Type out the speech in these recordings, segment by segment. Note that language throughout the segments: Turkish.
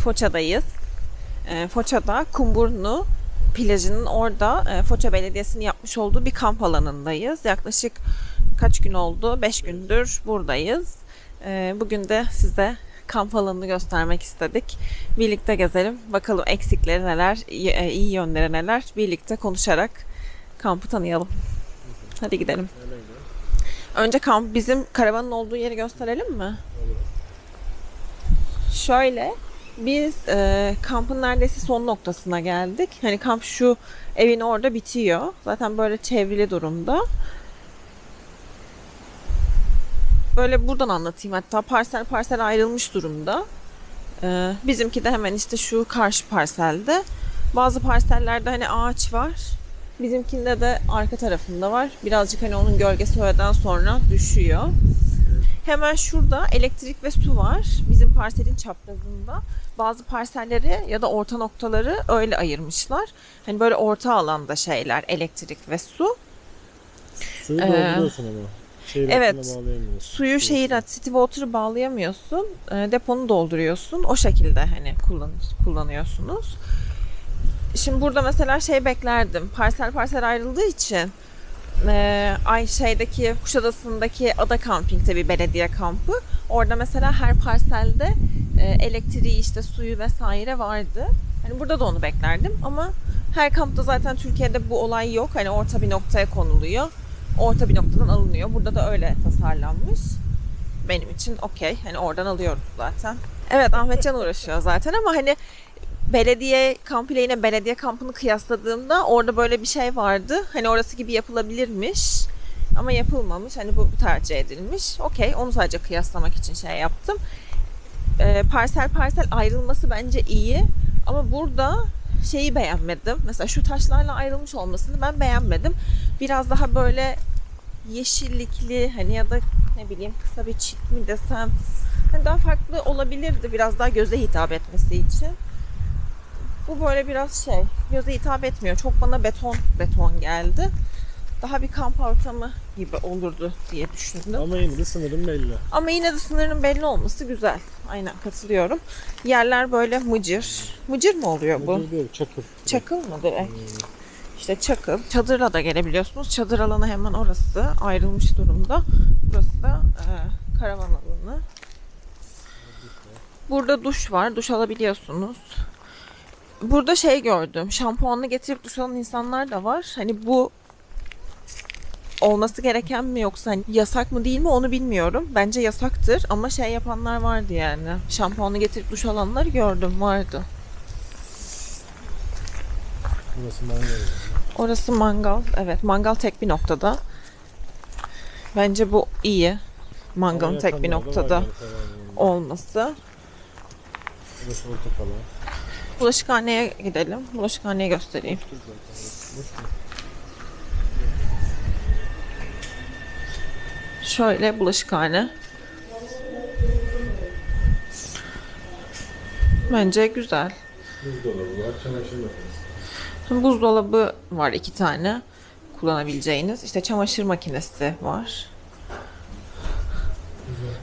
Foça'dayız. Foça'da Kumburnu plajının orada Foça Belediyesi'nin yapmış olduğu bir kamp alanındayız. Yaklaşık kaç gün oldu? 5 gündür buradayız. Bugün de size kamp alanını göstermek istedik. Birlikte gezelim. Bakalım eksikleri neler, iyi yönleri neler. Birlikte konuşarak kampı tanıyalım. Hadi gidelim. Önce bizim karavanın olduğu yeri gösterelim mi? Şöyle, biz kampın neredeyse son noktasına geldik. Hani kamp şu evin orada bitiyor. Zaten böyle çevrili durumda. Böyle buradan anlatayım, hatta parsel parsel ayrılmış durumda. Bizimki de hemen işte şu karşı parselde. Bazı parsellerde hani ağaç var. Bizimkinde de arka tarafında var. Birazcık hani onun gölgesi öğleden sonra düşüyor. Hemen şurada elektrik ve su var. Bizim parselin çaprazında. Bazı parselleri ya da orta noktaları öyle ayırmışlar. Hani böyle orta alanda şeyler, elektrik ve su. Suyu dolduruyorsun ama. Evet, suyu City Water'ı bağlayamıyorsun. Deponu dolduruyorsun. O şekilde hani kullanıyorsunuz. Şimdi burada mesela beklerdim. Parsel parsel ayrıldığı için Kuşadası'ndaki Ada Camping'te bir belediye kampı. Orada mesela her parselde elektriği, işte suyu vesaire vardı. Hani burada da onu beklerdim ama her kampta zaten Türkiye'de bu olay yok. Hani orta bir noktaya konuluyor. Orta bir noktadan alınıyor. Burada da öyle tasarlanmış. Benim için okey. Hani oradan alıyoruz zaten. Evet, Ahmetcan uğraşıyor zaten ama hani belediye kampıyla yine belediye kampını kıyasladığımda orada böyle bir şey vardı. Hani orası gibi yapılabilirmiş. Ama yapılmamış. Hani bu tercih edilmiş. Okey. Onu sadece kıyaslamak için yaptım. Parsel parsel ayrılması bence iyi. Ama burada beğenmedim. Mesela şu taşlarla ayrılmış olmasını ben beğenmedim. Biraz daha böyle yeşillikli hani ya da ne bileyim kısa bir çit mi desem, hani daha farklı olabilirdi biraz daha göze hitap etmesi için. Bu böyle biraz göze hitap etmiyor. Çok bana beton geldi. Daha bir kamp ortamı gibi olurdu diye düşündüm. Ama yine de sınırın belli. Ama yine de sınırın belli olması güzel. Aynen, katılıyorum. Yerler böyle mıcır. Mıcır mı oluyor bu? Mıcır değil, çakıl. Çakıl mı direkt? İşte çakıl. Çadırla da gelebiliyorsunuz. Çadır alanı hemen orası. Ayrılmış durumda. Burası da karavan alanı. Burada duş var. Duş alabiliyorsunuz. Burada gördüm. Şampuanını getirip duş alan insanlar da var. Hani bu olması gereken mi yoksa hani yasak mı değil mi onu bilmiyorum. Bence yasaktır ama yapanlar vardı yani. Şampuanı getirip duş alanları gördüm, vardı. Burası mangal. Orası mangal. Evet, mangal tek bir noktada. Bence bu iyi. Mangalın tek bir noktada olması. Burası orta kalan. Bulaşıkhaneye gidelim. Bulaşıkhaneyi göstereyim. Şöyle bulaşıkhane. Bence güzel. Buzdolabı var, çamaşır makinesi. Buzdolabı var 2 tane kullanabileceğiniz. İşte çamaşır makinesi var. Güzel.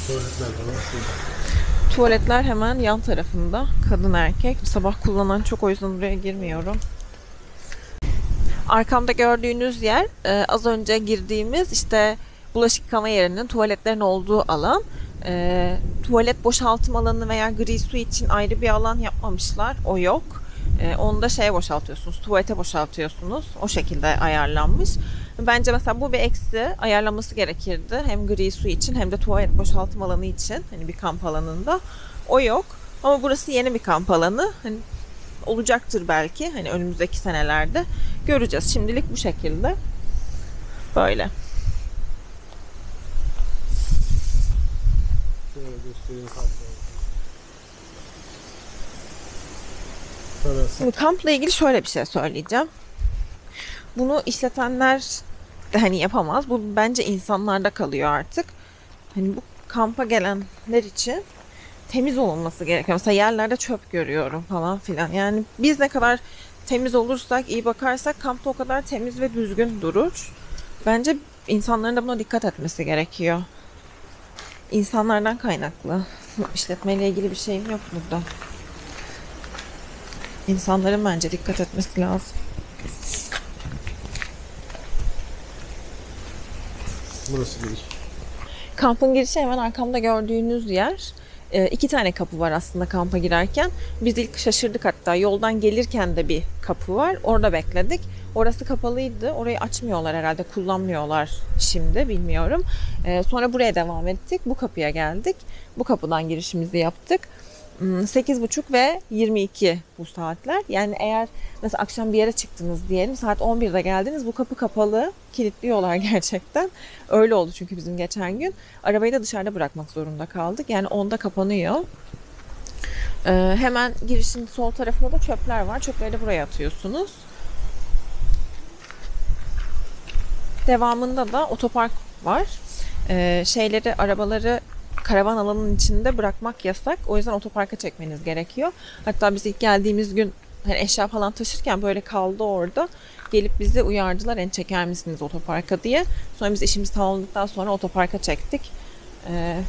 Tuvaletler de var şurada. Tuvaletler hemen yan tarafında. Kadın erkek. Sabah kullanan çok, o yüzden buraya girmiyorum. Arkamda gördüğünüz yer az önce girdiğimiz işte bulaşık yıkama yerinin, tuvaletlerin olduğu alan. Tuvalet boşaltım alanı veya gri su için ayrı bir alan yapmamışlar. O yok. Onu da boşaltıyorsunuz. Tuvalete boşaltıyorsunuz. O şekilde ayarlanmış. Bence mesela bu bir eksi. Ayarlanması gerekirdi. Hem gri su için hem de tuvalet boşaltım alanı için. Hani bir kamp alanında. O yok. Ama burası yeni bir kamp alanı. Hani olacaktır belki. Hani önümüzdeki senelerde. Göreceğiz. Şimdilik bu şekilde. Böyle. Şöyle göstereyim kampları. Şimdi kampla ilgili şöyle bir şey söyleyeceğim. Bunu işletenler de hani yapamaz. Bu bence insanlarda kalıyor artık. Hani bu kampa gelenler için temiz olması gerekiyor. Mesela yerlerde çöp görüyorum falan filan. Yani biz ne kadar temiz olursak, iyi bakarsak kampta o kadar temiz ve düzgün durur. Bence insanların da buna dikkat etmesi gerekiyor. İnsanlardan kaynaklı. İşletmeyle ilgili bir şeyim yok burada. İnsanların bence dikkat etmesi lazım. Burası giriş. Kampın girişi hemen arkamda gördüğünüz yer. 2 tane kapı var aslında kampa girerken. Biz ilk şaşırdık hatta. Yoldan gelirken de bir kapı var. Orada bekledik. Orası kapalıydı. Orayı açmıyorlar herhalde. Kullanmıyorlar şimdi. Bilmiyorum. Sonra buraya devam ettik. Bu kapıya geldik. Bu kapıdan girişimizi yaptık. 8.30 ve 22 bu saatler. Yani eğer mesela akşam bir yere çıktınız diyelim, saat 11'de geldiniz, bu kapı kapalı, kilitliyorlar gerçekten. Öyle oldu çünkü bizim geçen gün. Arabayı da dışarıda bırakmak zorunda kaldık. Yani 10'da kapanıyor. Hemen girişin sol tarafında da çöpler var. Çöpleri de buraya atıyorsunuz. Devamında da otopark var. Arabaları karavan alanının içinde bırakmak yasak. O yüzden otoparka çekmeniz gerekiyor. Hatta biz ilk geldiğimiz gün hani eşya falan taşırken böyle kaldı orada. Gelip bizi uyardılar, en çeker misiniz otoparka diye. Sonra biz işimiz tamamladıktan sonra otoparka çektik.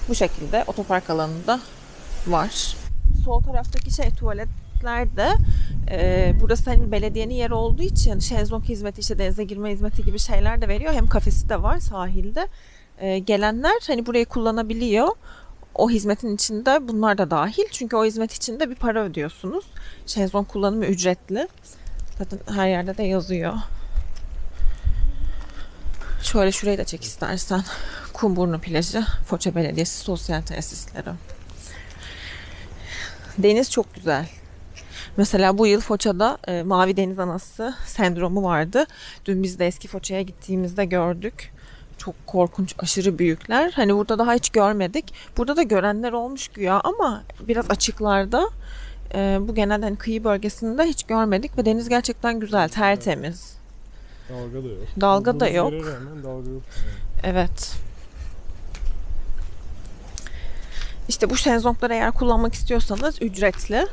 Bu şekilde otopark alanında var. Sol taraftaki tuvaletler de burası hani belediyenin yeri olduğu için şezlong hizmeti, işte denize girme hizmeti gibi şeyler de veriyor. Hem kafesi de var sahilde. Gelenler hani burayı kullanabiliyor. O hizmetin içinde bunlar da dahil. Çünkü o hizmet için de bir para ödüyorsunuz. Şezlong kullanımı ücretli. Zaten her yerde de yazıyor. Şöyle şurayı da çek istersen. Kumburnu plajı, Foça Belediyesi sosyal tesisleri. Deniz çok güzel. Mesela bu yıl Foça'da mavi deniz anası sendromu vardı. Dün biz de eski Foça'ya gittiğimizde gördük. Çok korkunç, aşırı büyükler. Hani burada daha hiç görmedik. Burada da görenler olmuş güya ama biraz açıklarda. Bu genelde hani kıyı bölgesinde hiç görmedik ve deniz gerçekten güzel, tertemiz. Dalga da yok. Dalga da yok. Rağmen dalga yok. Evet. İşte bu şezlongları eğer kullanmak istiyorsanız ücretli.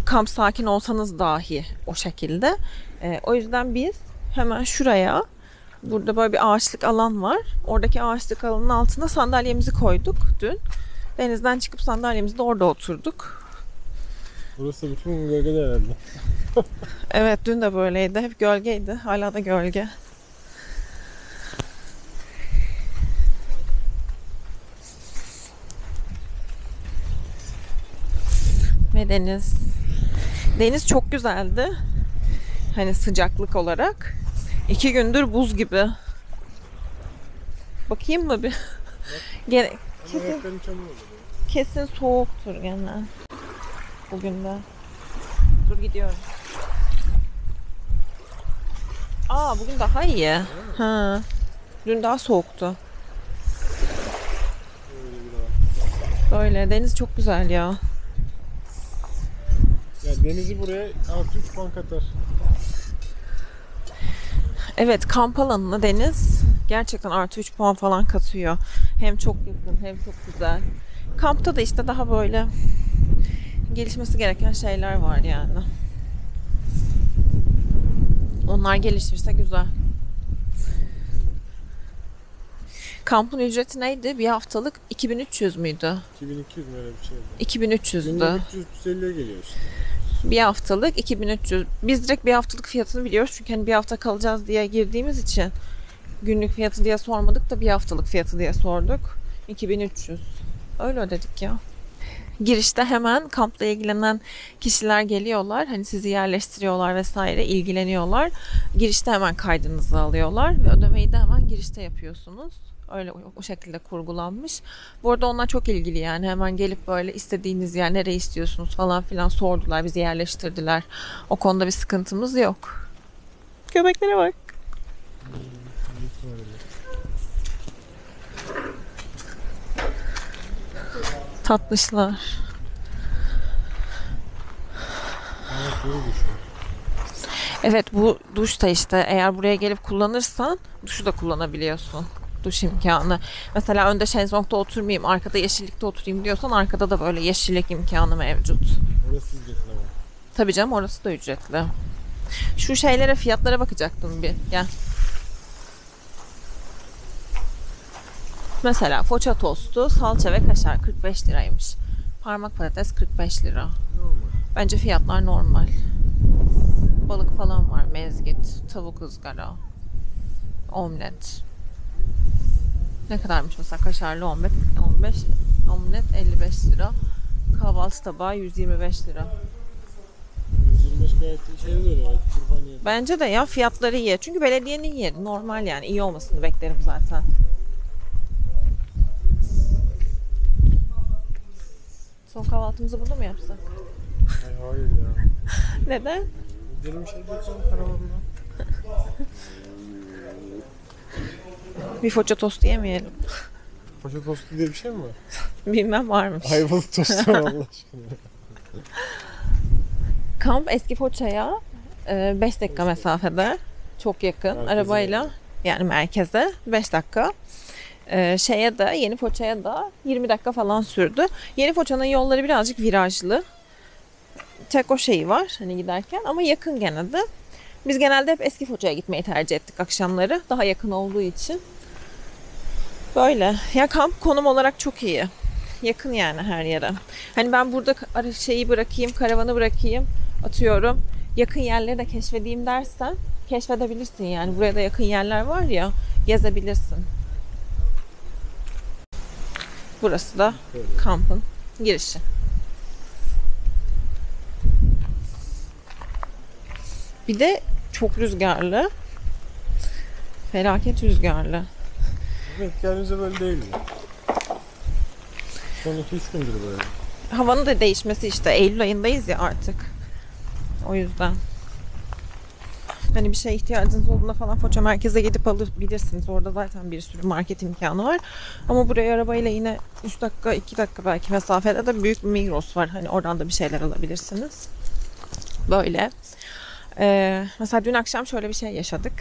Kamp sakin olsanız dahi o şekilde. O yüzden biz hemen şuraya, burada böyle bir ağaçlık alan var. Oradaki ağaçlık alanın altına sandalyemizi koyduk dün. Denizden çıkıp sandalyemizde orada oturduk. Burası bütün gün gölgede herhalde. Evet, dün de böyleydi. Hep gölgeydi. Hala da gölge. Ve deniz. Deniz çok güzeldi. Hani sıcaklık olarak. 2 gündür buz gibi. Bakayım mı bir? Gene, kesin soğuktur gene. Bugün de. Dur gidiyorum. Bugün daha iyi. Ha. Dün daha soğuktu. Böyle deniz çok güzel ya. Ya denizi buraya artı 3 puan katar. Evet, kamp alanına deniz gerçekten artı 3 puan falan katıyor. Hem çok yakın hem çok güzel. Kampta da işte daha böyle gelişmesi gereken şeyler var yani. Onlar gelişirse güzel. Kampın ücreti neydi? Bir haftalık 2300 müydü? 2200 mi, öyle bir şeydi. 2300'dü. 1350'ye geliyor işte. Bir haftalık 2300. Biz direkt bir haftalık fiyatını biliyoruz. Çünkü hani bir hafta kalacağız diye girdiğimiz için günlük fiyatı diye sormadık da bir haftalık fiyatı diye sorduk. 2300. Öyle ödedik ya. Girişte hemen kampla ilgilenen kişiler geliyorlar. Hani sizi yerleştiriyorlar vesaire, ilgileniyorlar. Girişte hemen kaydınızı alıyorlar ve ödemeyi de hemen girişte yapıyorsunuz. Öyle o şekilde kurgulanmış. Bu arada onlar çok ilgili yani. Hemen gelip böyle istediğiniz yer, nereye istiyorsunuz falan filan sordular. Bizi yerleştirdiler. O konuda bir sıkıntımız yok. Köpeklere bak. Tatlışlar. Evet, bu duş da işte eğer buraya gelip kullanırsan duşu da kullanabiliyorsun. Duş imkanı. Mesela önde şezlongda oturmayayım, arkada yeşillikte oturayım diyorsan arkada da böyle yeşillik imkanı mevcut. Orası ücretli ama. Tabii canım, orası da ücretli. Şu şeylere, fiyatlara bakacaktım bir. Gel. Mesela foça tostu, salça ve kaşar 45 liraymış. Parmak patates 45 lira. Normal. Bence fiyatlar normal. Balık falan var, mezgit, tavuk ızgara, omlet. Ne kadarmış mesela kaşarlı omlet? 15, omlet 55 lira. Kahvaltı tabağı 125 lira. 125 gayet şey oluyor ya. Burhaniye. Bence de ya fiyatları iyi. Çünkü belediyenin yeri normal yani iyi olmasını beklerim zaten. Son kahvaltımızı burada mı yapsak? Hayır ya. Neden? Gidelim şey diyeceğim karavanla. Bir foça tost yemeyelim. Paşa tostu diye bir şey mi var? Bilmem varmış. Ayvalık tostu Allah aşkına. Kamp Eski Foça'ya 5 dakika mesafede. Çok yakın. Merkeze Arabayla yani merkeze 5 dakika. Şeye de Yeni Foça'ya da 20 dakika falan sürdü. Yeni Foça'nın yolları birazcık virajlı. Tek o şeyi var hani giderken ama yakın gene de. Biz genelde hep Eski Foça'ya gitmeyi tercih ettik akşamları. Daha yakın olduğu için. Böyle. Ya kamp konum olarak çok iyi. Yakın yani her yere. Hani ben burada şeyi bırakayım, karavanı bırakayım, atıyorum. Yakın yerleri de keşfedeyim dersen keşfedebilirsin yani. Buraya da yakın yerler var ya, gezebilirsin. Burası da kampın girişi. Bir de çok rüzgarlı. Felaket rüzgarlı. Evet, geldiğimizde böyle değildi. Son 2-3 gündür böyle. Havanın da değişmesi işte. Eylül ayındayız ya artık. O yüzden. Hani bir şeye ihtiyacınız olduğunda falan Foça merkeze gidip alabilirsiniz. Orada zaten bir sürü market imkanı var. Ama buraya arabayla yine 3 dakika, 2 dakika belki mesafede de büyük bir Migros var. Hani oradan da bir şeyler alabilirsiniz. Böyle. Mesela dün akşam şöyle bir şey yaşadık.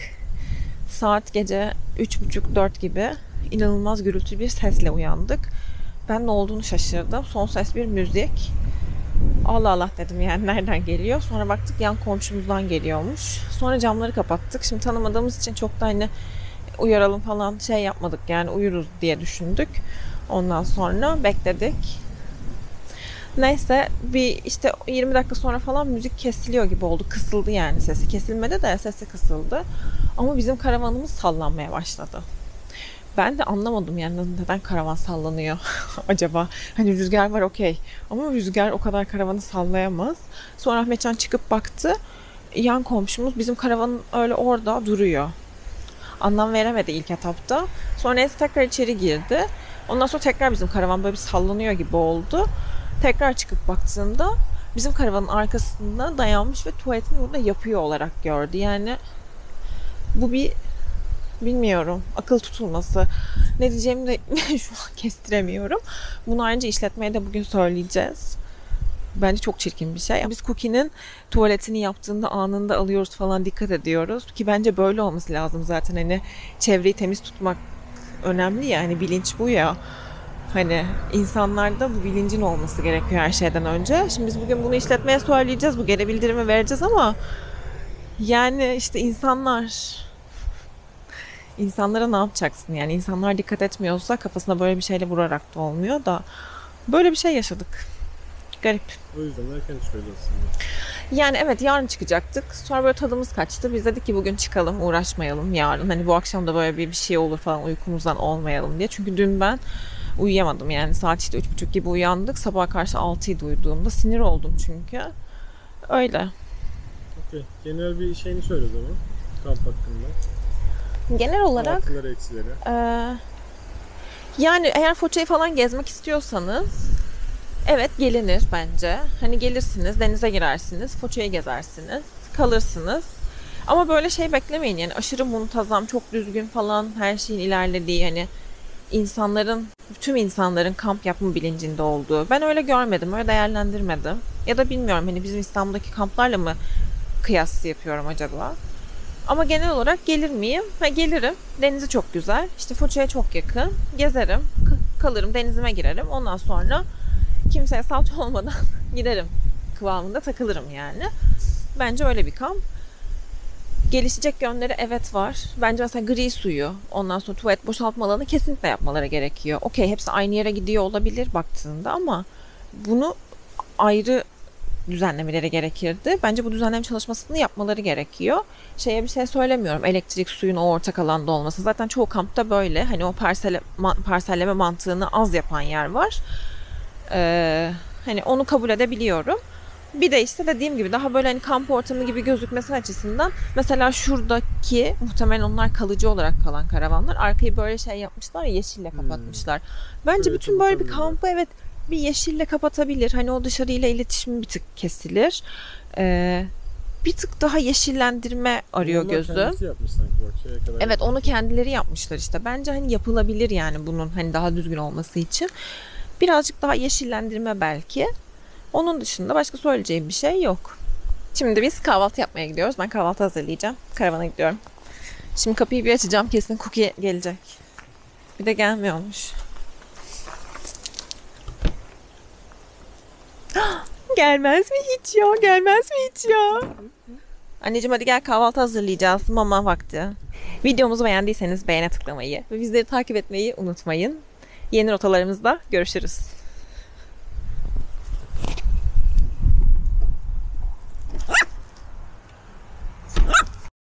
Saat gece 3.30-4 gibi inanılmaz gürültülü bir sesle uyandık. Ben ne olduğunu şaşırdım. Son ses bir müzik. Allah Allah dedim yani nereden geliyor? Sonra baktık yan komşumuzdan geliyormuş. Sonra camları kapattık. Şimdi tanımadığımız için çok da hani uyaralım falan şey yapmadık yani uyuruz diye düşündük. Ondan sonra bekledik. Neyse bir işte 20 dakika sonra falan müzik kesiliyor gibi oldu. Kısıldı yani sesi. Kesilmedi de sesi kısıldı. Ama bizim karavanımız sallanmaya başladı. Ben de anlamadım yani neden karavan sallanıyor acaba. Hani rüzgar var okey. Ama rüzgar o kadar karavanı sallayamaz. Sonra Ahmetcan çıkıp baktı. Yan komşumuz bizim karavanın öyle orada duruyor. Anlam veremedi ilk etapta. Sonra neyse tekrar içeri girdi. Ondan sonra tekrar bizim karavan böyle bir sallanıyor gibi oldu. Tekrar çıkıp baktığında bizim karavanın arkasında dayanmış ve tuvaletini burada yapıyor olarak gördü. Yani bu bir bilmiyorum akıl tutulması. Ne diyeceğimi de şu an kestiremiyorum. Bunu ayrıca işletmeye de bugün söyleyeceğiz. Bence çok çirkin bir şey. Biz Cookie'nin tuvaletini yaptığında anında alıyoruz falan dikkat ediyoruz. Ki bence böyle olması lazım zaten. Hani çevreyi temiz tutmak önemli ya. Hani bilinç bu ya. Hani insanlarda bu bilincin olması gerekiyor her şeyden önce. Şimdi biz bugün bunu işletmeye söyleyeceğiz. Bu geri bildirimi vereceğiz ama yani işte insanlara ne yapacaksın? Yani insanlar dikkat etmiyorsa kafasına böyle bir şeyle vurarak da olmuyor da böyle bir şey yaşadık. Garip. O yüzden erken çıkıyoruz aslında. Yani evet yarın çıkacaktık. Sonra böyle tadımız kaçtı. Biz dedik ki bugün çıkalım, uğraşmayalım yarın. Hani bu akşam da böyle bir şey olur falan uykumuzdan olmayalım diye. Çünkü dün ben uyuyamadım yani. Saat işte 3.30 gibi uyandık. Sabaha karşı 6'ydı uyuduğumda. Sinir oldum çünkü. Öyle. Okey. Genel bir şeyini söyle o zaman. Kamp hakkında. Genel olarak artıları, eksileri. Yani eğer Foça'yı falan gezmek istiyorsanız evet gelinir bence. Hani gelirsiniz, denize girersiniz, Foça'yı gezersiniz, kalırsınız. Ama böyle şey beklemeyin yani aşırı muntazam, çok düzgün falan her şeyin ilerlediği hani tüm insanların kamp yapma bilincinde olduğu. Ben öyle görmedim, öyle değerlendirmedim. Ya da bilmiyorum hani bizim İstanbul'daki kamplarla mı kıyas yapıyorum acaba? Ama genel olarak gelir miyim? Gelirim. Denizi çok güzel. İşte Foça'ya çok yakın. Gezerim, kalırım, denizime girerim. Ondan sonra kimseye salça olmadan giderim kıvamında takılırım yani. Bence öyle bir kamp. gelişecek yönleri evet var. Bence mesela gri suyu, ondan sonra tuvalet boşaltma alanı kesinlikle yapmaları gerekiyor. Okey, hepsi aynı yere gidiyor olabilir baktığında ama bunu ayrı düzenlemeleri gerekirdi. Bence bu düzenleme çalışmasını yapmaları gerekiyor. Şeye bir şey söylemiyorum. Elektrik, suyun o ortak alanda olması. Zaten çoğu kampta böyle. Hani o parselleme mantığını az yapan yer var. Hani onu kabul edebiliyorum. Bir de işte dediğim gibi daha böyle hani kamp ortamı gibi gözükmesi açısından mesela şuradaki muhtemelen onlar kalıcı olarak kalan karavanlar arkayı böyle şey yapmışlar ya, yeşille kapatmışlar. Bence Evet, bütün böyle bir kapatabilirler. kampı evet bir yeşille kapatabilir. Hani o dışarıyla iletişimi bir tık kesilir. Bir tık daha yeşillendirme arıyor Onlar gözü. kendisi yapmış sanki bak şeye kadar. Evet, onu kendileri yapmışlar işte. Bence hani yapılabilir yani bunun hani daha düzgün olması için. Birazcık daha yeşillendirme belki. Onun dışında başka söyleyeceğim bir şey yok. Şimdi biz kahvaltı yapmaya gidiyoruz. Ben kahvaltı hazırlayacağım. Karavana gidiyorum. Şimdi kapıyı bir açacağım. Kesin Cookie gelecek. Bir de gelmiyormuş. Gelmez mi hiç ya? Gelmez mi hiç ya? Anneciğim hadi gel, kahvaltı hazırlayacağız. Mama vakti. Videomuzu beğendiyseniz beğene tıklamayı ve bizleri takip etmeyi unutmayın. Yeni rotalarımızda görüşürüz.